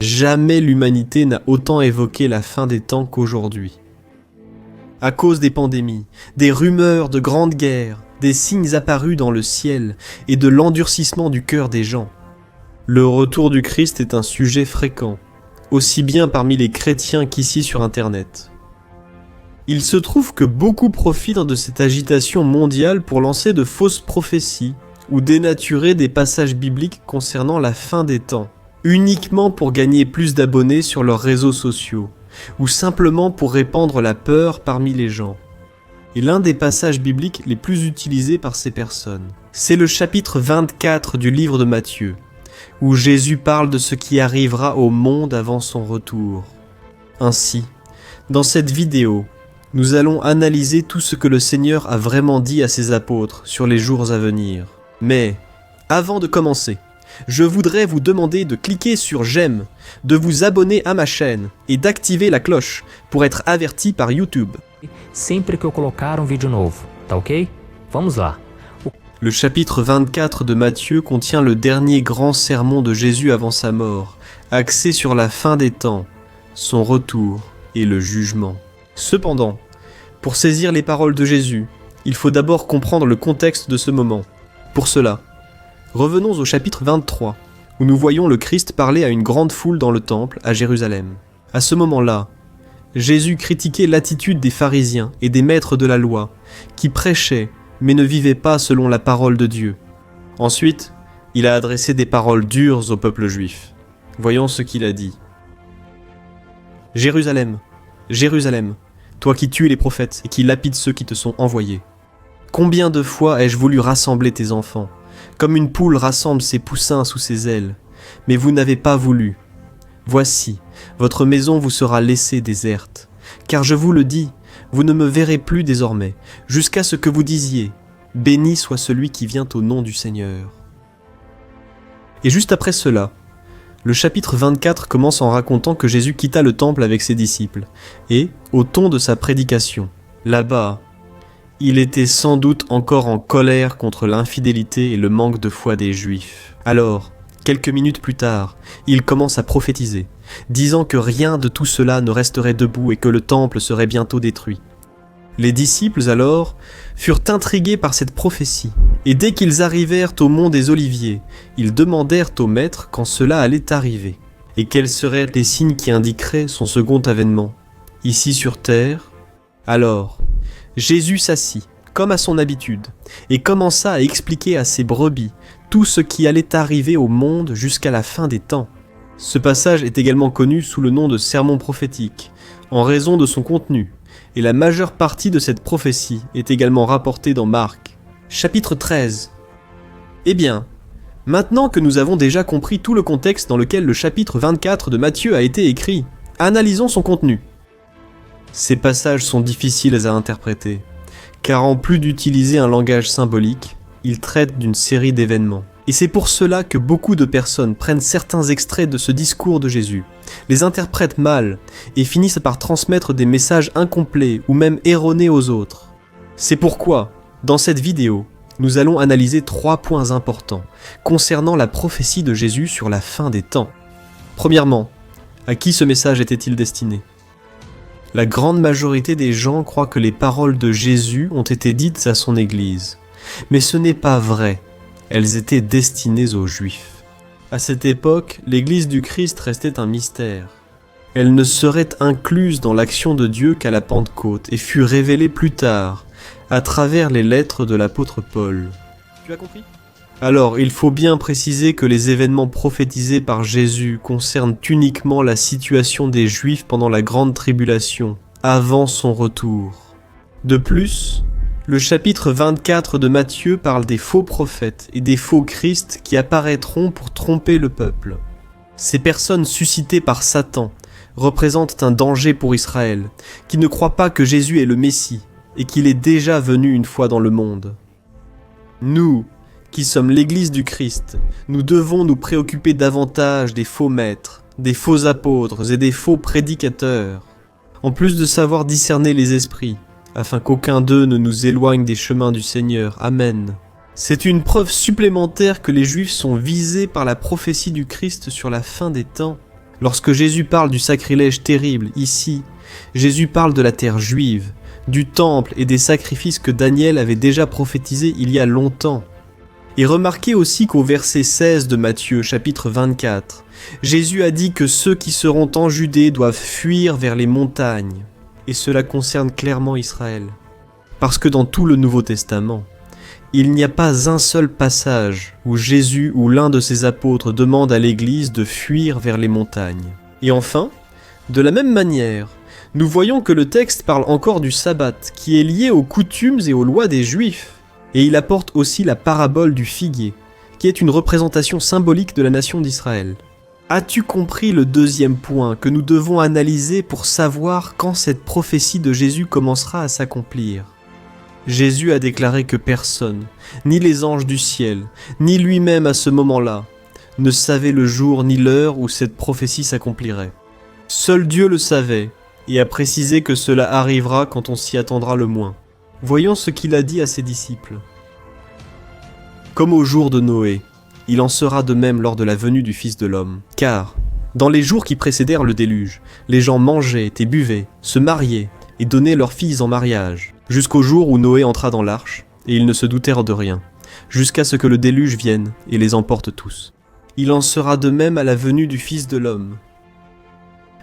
Jamais l'humanité n'a autant évoqué la fin des temps qu'aujourd'hui. À cause des pandémies, des rumeurs de grandes guerres, des signes apparus dans le ciel et de l'endurcissement du cœur des gens, le retour du Christ est un sujet fréquent, aussi bien parmi les chrétiens qu'ici sur Internet. Il se trouve que beaucoup profitent de cette agitation mondiale pour lancer de fausses prophéties ou dénaturer des passages bibliques concernant la fin des temps, uniquement pour gagner plus d'abonnés sur leurs réseaux sociaux, ou simplement pour répandre la peur parmi les gens. Et l'un des passages bibliques les plus utilisés par ces personnes, c'est le chapitre 24 du livre de Matthieu, où Jésus parle de ce qui arrivera au monde avant son retour. Ainsi, dans cette vidéo, nous allons analyser tout ce que le Seigneur a vraiment dit à ses apôtres sur les jours à venir. Mais, avant de commencer, je voudrais vous demander de cliquer sur j'aime, de vous abonner à ma chaîne et d'activer la cloche pour être averti par YouTube. Sempre que eu colocar vídeo novo, tá ok? Vamos lá. Le chapitre 24 de Matthieu contient le dernier grand sermon de Jésus avant sa mort, axé sur la fin des temps, son retour et le jugement. Cependant, pour saisir les paroles de Jésus, il faut d'abord comprendre le contexte de ce moment. Pour cela, revenons au chapitre 23, où nous voyons le Christ parler à une grande foule dans le temple à Jérusalem. À ce moment-là, Jésus critiquait l'attitude des pharisiens et des maîtres de la loi, qui prêchaient mais ne vivaient pas selon la parole de Dieu. Ensuite, il a adressé des paroles dures au peuple juif. Voyons ce qu'il a dit. « Jérusalem, Jérusalem, toi qui tues les prophètes et qui lapides ceux qui te sont envoyés. Combien de fois ai-je voulu rassembler tes enfants, comme une poule rassemble ses poussins sous ses ailes, mais vous n'avez pas voulu. Voici, votre maison vous sera laissée déserte, car je vous le dis, vous ne me verrez plus désormais, jusqu'à ce que vous disiez, béni soit celui qui vient au nom du Seigneur. » Et juste après cela, le chapitre 24 commence en racontant que Jésus quitta le temple avec ses disciples, et, au ton de sa prédication, là-bas, il était sans doute encore en colère contre l'infidélité et le manque de foi des Juifs. Alors, quelques minutes plus tard, il commence à prophétiser, disant que rien de tout cela ne resterait debout et que le temple serait bientôt détruit. Les disciples, alors, furent intrigués par cette prophétie, et dès qu'ils arrivèrent au mont des Oliviers, ils demandèrent au Maître quand cela allait arriver, et quels seraient les signes qui indiqueraient son second avènement, ici sur terre. Alors, Jésus s'assit, comme à son habitude, et commença à expliquer à ses brebis tout ce qui allait arriver au monde jusqu'à la fin des temps. Ce passage est également connu sous le nom de sermon prophétique, en raison de son contenu, et la majeure partie de cette prophétie est également rapportée dans Marc. Chapitre 13. Eh bien, maintenant que nous avons déjà compris tout le contexte dans lequel le chapitre 24 de Matthieu a été écrit, analysons son contenu. Ces passages sont difficiles à interpréter, car en plus d'utiliser un langage symbolique, ils traitent d'une série d'événements. Et c'est pour cela que beaucoup de personnes prennent certains extraits de ce discours de Jésus, les interprètent mal et finissent par transmettre des messages incomplets ou même erronés aux autres. C'est pourquoi, dans cette vidéo, nous allons analyser 3 points importants concernant la prophétie de Jésus sur la fin des temps. Premièrement, à qui ce message était-il destiné ? La grande majorité des gens croient que les paroles de Jésus ont été dites à son Église. Mais ce n'est pas vrai, elles étaient destinées aux Juifs. À cette époque, l'Église du Christ restait un mystère. Elle ne serait incluse dans l'action de Dieu qu'à la Pentecôte et fut révélée plus tard, à travers les lettres de l'apôtre Paul. Tu as compris ? Alors, il faut bien préciser que les événements prophétisés par Jésus concernent uniquement la situation des Juifs pendant la grande tribulation, avant son retour. De plus, le chapitre 24 de Matthieu parle des faux prophètes et des faux Christ qui apparaîtront pour tromper le peuple. Ces personnes suscitées par Satan représentent un danger pour Israël, qui ne croit pas que Jésus est le Messie et qu'il est déjà venu une fois dans le monde. Nous, qui sommes l'Église du Christ, nous devons nous préoccuper davantage des faux maîtres, des faux apôtres et des faux prédicateurs, en plus de savoir discerner les esprits, afin qu'aucun d'eux ne nous éloigne des chemins du Seigneur. Amen. C'est une preuve supplémentaire que les Juifs sont visés par la prophétie du Christ sur la fin des temps. Lorsque Jésus parle du sacrilège terrible, ici, Jésus parle de la terre juive, du temple et des sacrifices que Daniel avait déjà prophétisés il y a longtemps. Et remarquez aussi qu'au verset 16 de Matthieu, chapitre 24, Jésus a dit que ceux qui seront en Judée doivent fuir vers les montagnes. Et cela concerne clairement Israël. Parce que dans tout le Nouveau Testament, il n'y a pas un seul passage où Jésus ou l'un de ses apôtres demande à l'Église de fuir vers les montagnes. Et enfin, de la même manière, nous voyons que le texte parle encore du sabbat, qui est lié aux coutumes et aux lois des Juifs. Et il apporte aussi la parabole du figuier, qui est une représentation symbolique de la nation d'Israël. As-tu compris le deuxième point que nous devons analyser pour savoir quand cette prophétie de Jésus commencera à s'accomplir ? Jésus a déclaré que personne, ni les anges du ciel, ni lui-même à ce moment-là, ne savait le jour ni l'heure où cette prophétie s'accomplirait. Seul Dieu le savait, et a précisé que cela arrivera quand on s'y attendra le moins. Voyons ce qu'il a dit à ses disciples. Comme au jour de Noé, il en sera de même lors de la venue du Fils de l'homme. Car, dans les jours qui précédèrent le déluge, les gens mangeaient et buvaient, se mariaient et donnaient leurs filles en mariage, jusqu'au jour où Noé entra dans l'arche, et ils ne se doutèrent de rien, jusqu'à ce que le déluge vienne et les emporte tous. Il en sera de même à la venue du Fils de l'homme.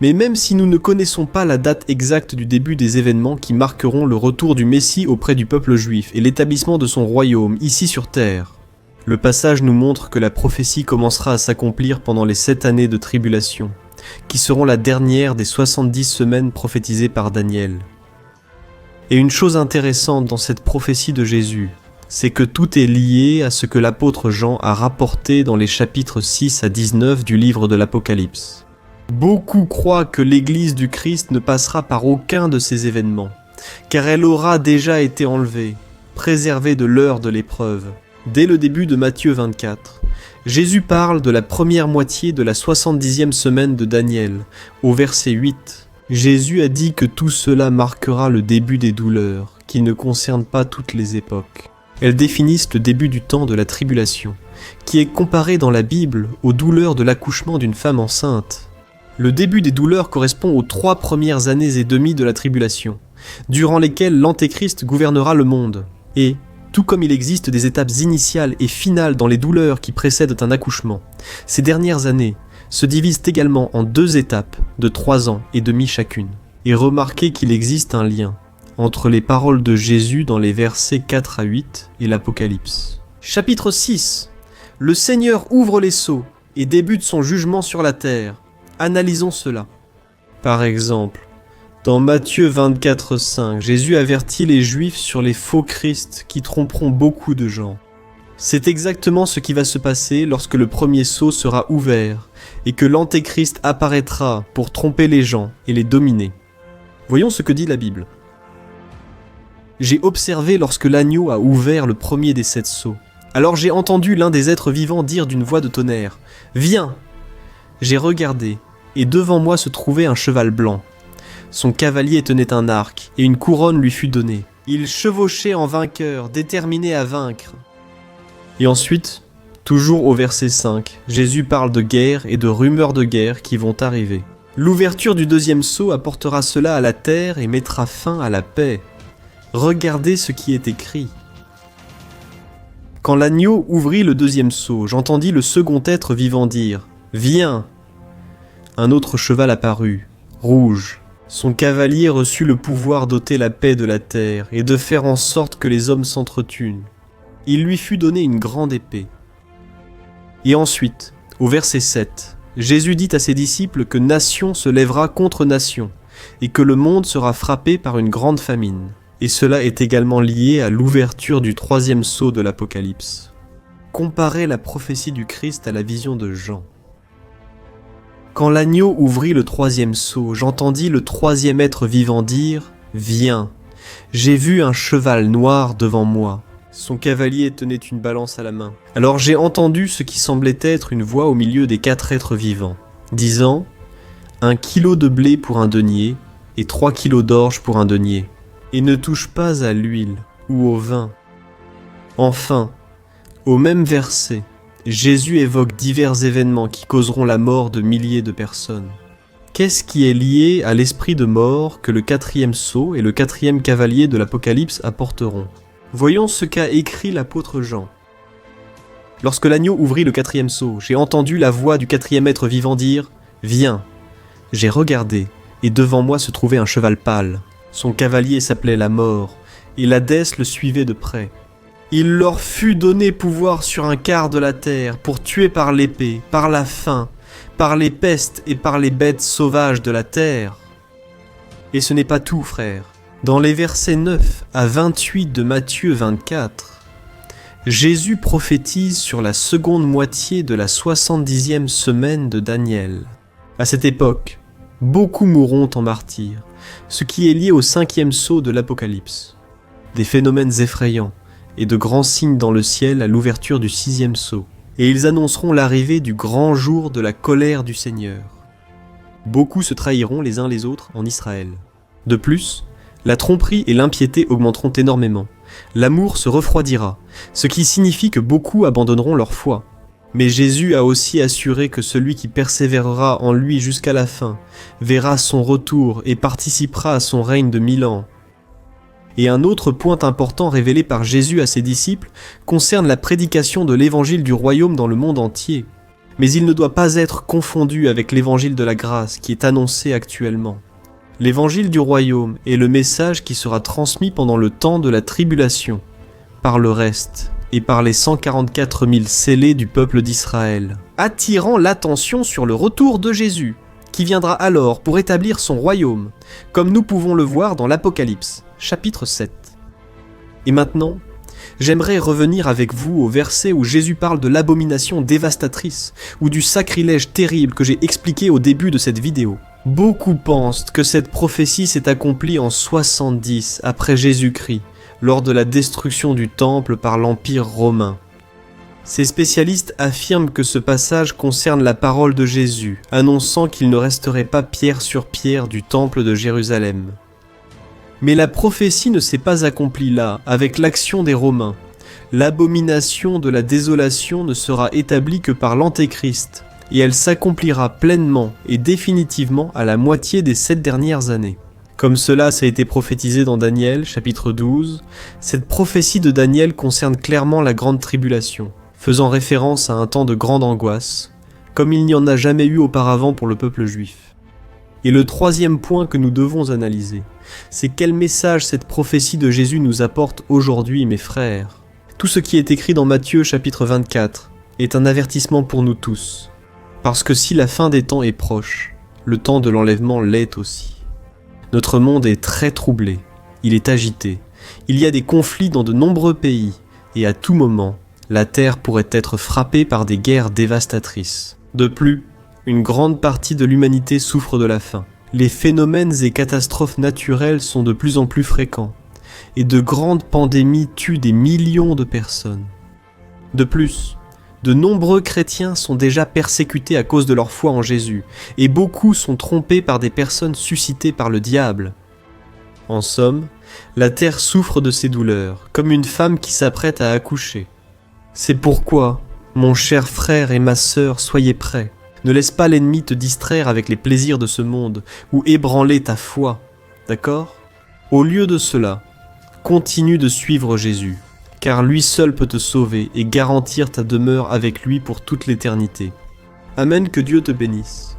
Mais même si nous ne connaissons pas la date exacte du début des événements qui marqueront le retour du Messie auprès du peuple juif et l'établissement de son royaume ici sur terre, le passage nous montre que la prophétie commencera à s'accomplir pendant les 7 années de tribulation, qui seront la dernière des 70 semaines prophétisées par Daniel. Et une chose intéressante dans cette prophétie de Jésus, c'est que tout est lié à ce que l'apôtre Jean a rapporté dans les chapitres 6 à 19 du livre de l'Apocalypse. Beaucoup croient que l'Église du Christ ne passera par aucun de ces événements, car elle aura déjà été enlevée, préservée de l'heure de l'épreuve. Dès le début de Matthieu 24, Jésus parle de la première moitié de la 70e semaine de Daniel, au verset 8. Jésus a dit que tout cela marquera le début des douleurs, qui ne concernent pas toutes les époques. Elles définissent le début du temps de la tribulation, qui est comparé dans la Bible aux douleurs de l'accouchement d'une femme enceinte. Le début des douleurs correspond aux 3 premières années et demie de la tribulation, durant lesquelles l'Antéchrist gouvernera le monde. Et, tout comme il existe des étapes initiales et finales dans les douleurs qui précèdent un accouchement, ces dernières années se divisent également en 2 étapes de 3 ans et demi chacune. Et remarquez qu'il existe un lien entre les paroles de Jésus dans les versets 4 à 8 et l'Apocalypse. Chapitre 6. Le Seigneur ouvre les sceaux et débute son jugement sur la terre. Analysons cela. Par exemple, dans Matthieu 24,5, Jésus avertit les Juifs sur les faux Christ qui tromperont beaucoup de gens. C'est exactement ce qui va se passer lorsque le premier sceau sera ouvert et que l'Antéchrist apparaîtra pour tromper les gens et les dominer. Voyons ce que dit la Bible. J'ai observé lorsque l'agneau a ouvert le premier des 7 sceaux. Alors j'ai entendu l'un des êtres vivants dire d'une voix de tonnerre : « Viens !» J'ai regardé, et devant moi se trouvait un cheval blanc. Son cavalier tenait un arc, et une couronne lui fut donnée. Il chevauchait en vainqueur, déterminé à vaincre. Et ensuite, toujours au verset 5, Jésus parle de guerre et de rumeurs de guerre qui vont arriver. L'ouverture du 2e sceau apportera cela à la terre et mettra fin à la paix. Regardez ce qui est écrit. Quand l'agneau ouvrit le 2e sceau, j'entendis le second être vivant dire : « Viens !» Un autre cheval apparut, rouge. Son cavalier reçut le pouvoir d'ôter la paix de la terre et de faire en sorte que les hommes s'entretuent. Il lui fut donné une grande épée. Et ensuite, au verset 7, Jésus dit à ses disciples que nation se lèvera contre nation et que le monde sera frappé par une grande famine. Et cela est également lié à l'ouverture du 3e sceau de l'Apocalypse. Comparez la prophétie du Christ à la vision de Jean. Quand l'agneau ouvrit le 3e sceau, j'entendis le 3e être vivant dire : « Viens ! J'ai vu un cheval noir devant moi. Son cavalier tenait une balance à la main. Alors j'ai entendu ce qui semblait être une voix au milieu des 4 êtres vivants, disant : « 1 kilo de blé pour un denier, et 3 kilos d'orge pour un denier. Et ne touche pas à l'huile ou au vin. » Enfin, au même verset, Jésus évoque divers événements qui causeront la mort de milliers de personnes. Qu'est-ce qui est lié à l'esprit de mort que le 4e sceau et le 4e cavalier de l'Apocalypse apporteront? Voyons ce qu'a écrit l'apôtre Jean. Lorsque l'agneau ouvrit le 4e sceau, j'ai entendu la voix du 4e être vivant dire « Viens !» J'ai regardé, et devant moi se trouvait un cheval pâle. Son cavalier s'appelait la mort, et l'Hadès le suivait de près. Il leur fut donné pouvoir sur un quart de la terre pour tuer par l'épée, par la faim, par les pestes et par les bêtes sauvages de la terre. Et ce n'est pas tout, frère. Dans les versets 9 à 28 de Matthieu 24, Jésus prophétise sur la seconde moitié de la 70e semaine de Daniel. À cette époque, beaucoup mourront en martyrs, ce qui est lié au 5e sceau de l'Apocalypse. Des phénomènes effrayants et de grands signes dans le ciel à l'ouverture du 6e sceau, et ils annonceront l'arrivée du grand jour de la colère du Seigneur. Beaucoup se trahiront les uns les autres en Israël. De plus, la tromperie et l'impiété augmenteront énormément. L'amour se refroidira, ce qui signifie que beaucoup abandonneront leur foi. Mais Jésus a aussi assuré que celui qui persévérera en lui jusqu'à la fin verra son retour et participera à son règne de 1000 ans. Et un autre point important révélé par Jésus à ses disciples concerne la prédication de l'évangile du royaume dans le monde entier. Mais il ne doit pas être confondu avec l'évangile de la grâce qui est annoncé actuellement. L'évangile du royaume est le message qui sera transmis pendant le temps de la tribulation, par le reste, et par les 144 000 scellés du peuple d'Israël, attirant l'attention sur le retour de Jésus, qui viendra alors pour établir son royaume, comme nous pouvons le voir dans l'Apocalypse, chapitre 7. Et maintenant, j'aimerais revenir avec vous au verset où Jésus parle de l'abomination dévastatrice, ou du sacrilège terrible que j'ai expliqué au début de cette vidéo. Beaucoup pensent que cette prophétie s'est accomplie en 70 après Jésus-Christ, lors de la destruction du temple par l'Empire romain. Ces spécialistes affirment que ce passage concerne la parole de Jésus, annonçant qu'il ne resterait pas pierre sur pierre du temple de Jérusalem. Mais la prophétie ne s'est pas accomplie là, avec l'action des Romains. L'abomination de la désolation ne sera établie que par l'Antéchrist, et elle s'accomplira pleinement et définitivement à la moitié des 7 dernières années. Comme cela ça a été prophétisé dans Daniel, chapitre 12, cette prophétie de Daniel concerne clairement la grande tribulation, faisant référence à un temps de grande angoisse, comme il n'y en a jamais eu auparavant pour le peuple juif. Et le troisième point que nous devons analyser, c'est quel message cette prophétie de Jésus nous apporte aujourd'hui, mes frères. Tout ce qui est écrit dans Matthieu chapitre 24 est un avertissement pour nous tous, parce que si la fin des temps est proche, le temps de l'enlèvement l'est aussi. Notre monde est très troublé, il est agité, il y a des conflits dans de nombreux pays, et à tout moment, la terre pourrait être frappée par des guerres dévastatrices. De plus, une grande partie de l'humanité souffre de la faim. Les phénomènes et catastrophes naturelles sont de plus en plus fréquents, et de grandes pandémies tuent des millions de personnes. De plus, de nombreux chrétiens sont déjà persécutés à cause de leur foi en Jésus, et beaucoup sont trompés par des personnes suscitées par le diable. En somme, la terre souffre de ces douleurs, comme une femme qui s'apprête à accoucher. C'est pourquoi, mon cher frère et ma sœur, soyez prêts. Ne laisse pas l'ennemi te distraire avec les plaisirs de ce monde, ou ébranler ta foi, d'accord ? Au lieu de cela, continue de suivre Jésus, car lui seul peut te sauver et garantir ta demeure avec lui pour toute l'éternité. Amen, que Dieu te bénisse.